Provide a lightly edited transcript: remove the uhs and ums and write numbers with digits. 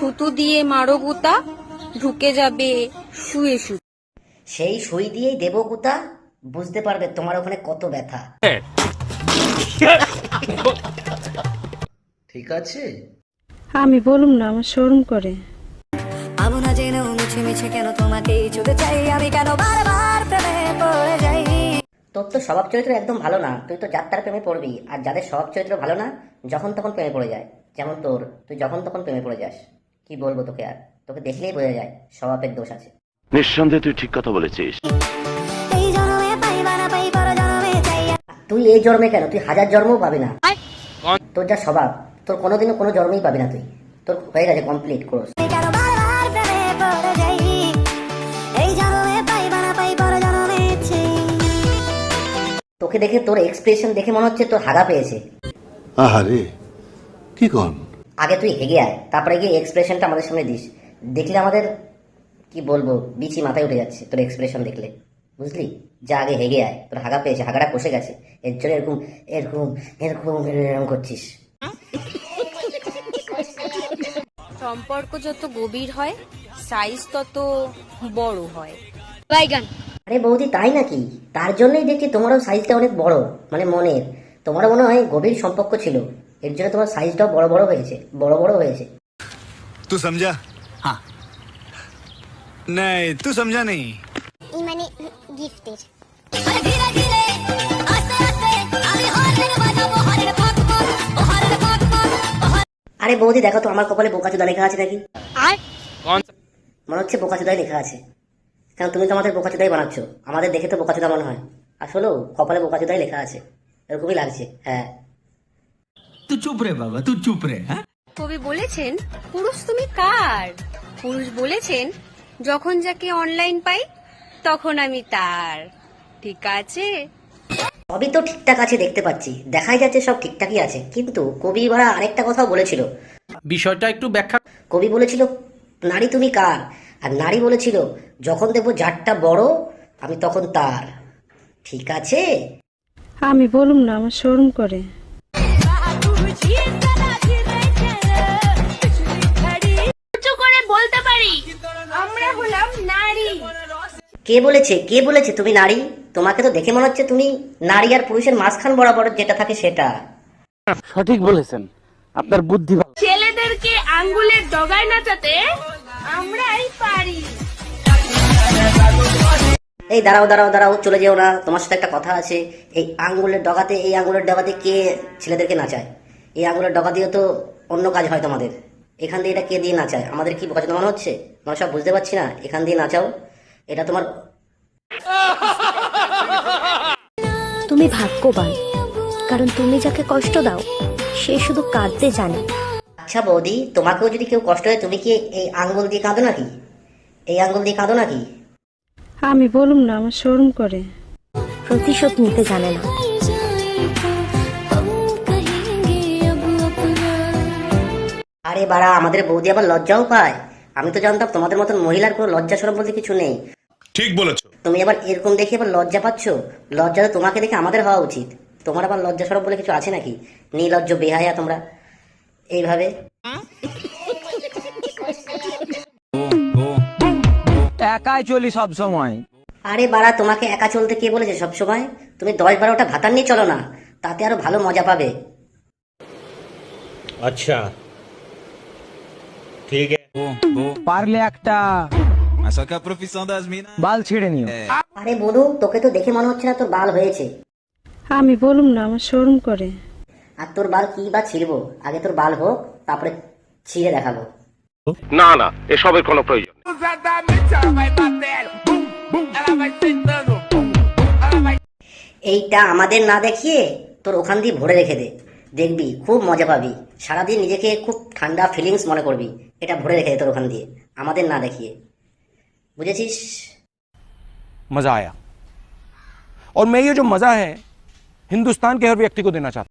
থুতু দিয়ে মারো গুতা, ঢুকে যাবে শুয়ে শুয়ে। সেই সুই দিয়েই দেবো গুতা, বুঝতে পারবে তোমার ওখানে কত ব্যথা। ঠিক আছে। আমি বলুম না, আমার শরম করে। আমি না জেনেও মিছে মিছে কেন তোমাকে ছুতে চাই, আমি কেন বারবার প্রেমে পড়ে যাই। তোর তো স্বভাব চরিত্র একদম ভালো না, তুই তো যার তার প্রেমে পড়বি, আর যাদের স্বভাব চরিত্র ভালো না যখন তখন প্রেমে পড়ে যায়, যেমন তোর, তুই যখন তখন প্রেমে পড়ে যাস। কি বলবো তোকে, আর তোকে দেখলেই বোঝা যায় স্বভাবের দোষ আছে। নিঃসন্দেহে তুই ঠিক কথা বলেছিস। এই জন্মে পাইবা না পাই, পর জন্মে চাই। তুই এই জন্মে কেন, তুই হাজার জন্মও পাবি না। তোর যা স্বভাব, তোর কোনোদিনও কোনো জন্মেই পাবি না তুই। তোর হয়ে গেছে কমপ্লিট কোর্স। আমি কেন বারবার প্রেমে পড়ে যাই, এই জন্মে পাইবা না পাই, পর জন্মে চাই। তোকে দেখে, তোর এক্সপ্রেশন দেখে মনে হচ্ছে তোর হাগা পেয়েছে। আহারে কি কন? আগে তুই হেগে আয়, তারপরে গিয়ে এক্সপ্রেশনটা আমাদের সামনে দিস। দেখলে আমাদের কি বলবো, বিচি মাথায় উঠে যাচ্ছে তোর এক্সপ্রেশন দেখলে, বুঝলি? যা আগে হেগে আয়, তোর হাগা পেয়েছে, হাগাটা কষে গেছে, এর জন্য এরকম এরকম এরকম এরকম করছিস। সম্পর্ক যত গভীর হয়, সাইজ তত বড় হয়। আরে বৌদি, তাই নাকি? তার জন্যই দেখছি তোমারও সাইজটা অনেক বড়, মানে মনের। তোমারও মনে হয় গভীর সম্পর্ক ছিল, এর জন্য তোমার সাইজটাও বড় বড় হয়েছে, বড় বড় হয়েছে। तू समझा? हाँ। नहीं, तू समझा नहीं। মানে গিফটের ধীরে ধীরে আস্তে আস্তে আমি হর্নের বাজাবো, হর্নের পক পক, ও হর্নের পক পক। আরে বৌদি, দেখো তো আমার কপালে বোকাচোদা লেখা আছে নাকি? আর মনে হচ্ছে বোকাচোদাই লেখা আছে, কারণ তুমি তো আমাদের বোকাচোদাই বানাচ্ছ। আমাদের দেখে তো বোকাচোদা মনে হয়, আসলেও কপালে বোকাচোদাই লেখা আছে, এরকমই লাগছে। হ্যাঁ, तू चुप रे बाबा, तू चुप रे। हाँ কবি বলেছেন, পুরুষ তুমি কার? পুরুষ বলেছেন, যখন যাকে অনলাইন পাই তখন আমি তার। ঠিক আছে? সবই তো ঠিকঠাক আছে, দেখতে পাচ্ছি, দেখাই যাচ্ছে সব ঠিকঠাকই আছে, কিন্তু কবি ভাড়া আরেকটা কথাও বলেছিল। বিষয়টা একটু ব্যাখ্যা। কবি বলেছিল, নারী তুমি কার, আর নারী বলেছিল, যখন দেখবো যারটা বড় আমি তখন তার। ঠিক আছে? আমি বলুম না, আমার শরম করে। উঁচু করে বলতে পারি, আমরা হলাম নারী। কে বলেছে, কে বলেছে তুমি নারী? তোমাকে তো দেখে মনে হচ্ছে তুমি নারী আর পুরুষের মাঝখান বরাবর যেটা থাকে সেটা। সঠিক বলেছেন, আপনার বুদ্ধি ভালো। ছেলেদেরকে আঙ্গুলের ডগায় নাচাতে আমরাই পারি। এই দাঁড়াও দাঁড়াও দাঁড়াও, চলে যেও না, তোমার সাথে একটা কথা আছে। এই আঙ্গুলের ডগাতে, এই আঙ্গুলের ডগাতে কে ছেলেদেরকে নাচায়? এই আঙ্গুলের ডগা দিয়ে তো অন্য কাজ হয় তোমাদের, এখান দিয়ে এটা কে দিয়ে নাচায়? আমাদের কি বোঝাতে মনে হচ্ছে? আমরা সব বুঝতে পারছি না, এখান দিয়ে নাচাও, এটা তোমার। তুমি ভাগ্যবান, কারণ তুমি যাকে কষ্ট দাও সে শুধু কাঁদতে জানে। আচ্ছা বৌদি, তোমাকেও যদি কেউ কষ্ট হয়, তুমি কি এই আঙ্গুল দিয়ে কাঁদো নাকি? এই আঙ্গুল দিয়ে কাঁদো নাকি? আমি বলুম না, আমার শরম করে। প্রতিশোধ নিতে জানে না। আরে বাড়া, আমাদের বৌদি আবার লজ্জাও পায়। আমি তো জানতাম তোমাদের মতন মহিলার কোনো লজ্জা সরম বলতে কিছু নেই। ठीक बोलेছো। তুমি আবার এরকম দেখে আবার লজ্জা পাচ্ছ? লজ্জা তো তোমাকে দেখে আমাদের হওয়া উচিত। তোমার আবার লজ্জা সরম বলে কিছু আছে নাকি? নির্লজ্জ বেহায়া তোমরা এইভাবে। একাই চলি সব সময়। আরে বাড়া, তোমাকে একা চলতে কে বলেছে সব সময়? তুমি 10-12টা ভাতার নিয়ে চলো না, তাতে আরো ভালো মজা পাবে। अच्छा ठीक है। পারলে একটা ऐसा क्या प्रोफेशन das mina? বাল ছেড়ে নিও। আরে বধু, তোকে তো দেখে মনে হচ্ছে না তোর বাল হয়েছে। আমি বলুম না, আমার শরম করে। আর তোর বাল কি বা ছিড়বো? আগে তোর বাল হোক, তারপরে ছিঁড়ে দেখাবো। না না, এসবের কোনো প্রয়োজন নেই। এইটা আমাদের না দেখিয়ে তোর ওখান দিয়ে ভরে রেখে দে, দেখবি খুব মজা পাবি। সারাদিন নিজেকে খুব ঠান্ডা ফিলিংস মনে করবি। এটা ভরে রেখে দে তোর ওখান দিয়ে, আমাদের না দেখিয়ে, বুঝেছিস? मजा आया, और मैं ये जो मजा है हिंदुस्तान के हर व्यक्ति को देना चाहता हूं।